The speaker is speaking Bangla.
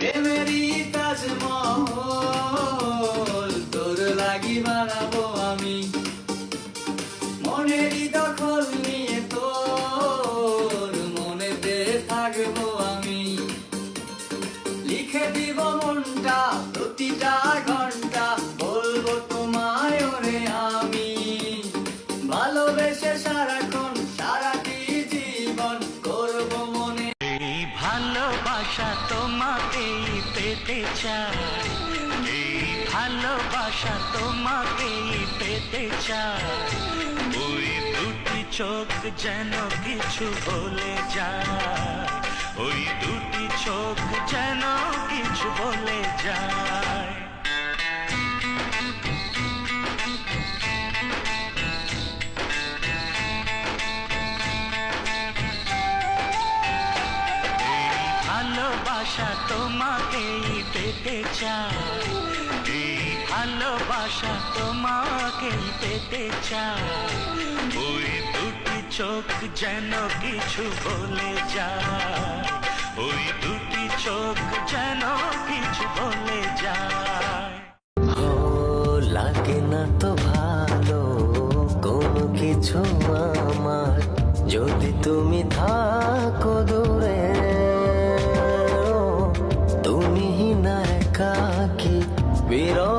প্রেমেরই তাজমহল তোর লাগি বানাবো আমি, মনেরই দখল নিয়ে তোর মনেতে থাকবো আমি। লিখে দিব মনটা প্রতিটা ঘন্টা, বলবো তোমায় ওরে আমি। ভালোবেসে সারাক্ষণ সারাটি জীবন করবো মনে। এই ভালোবাসা তোমাকেই পেতে চাই, এই ভালোবাসা তোমাকেই পেতে চাই। ওই দুটি চোখ যেন কিছু বলে যায়, ওই দুটি চোখ যেন কিছু বলে যায়। ভালোবাসা তোমাকেই পেতে চাই, এই ভালোবাসা তোমাকেই পেতে চাই। ওই দুটি চোখ যেন কিছু বলে যায়, ওই দুটি চোখ যেন কিছু বলে যায়। লাগে না তো ভালো কোনো কিছু আমার, যদি তুমি থাকো দূরে। তুমি না একাকি বিরহ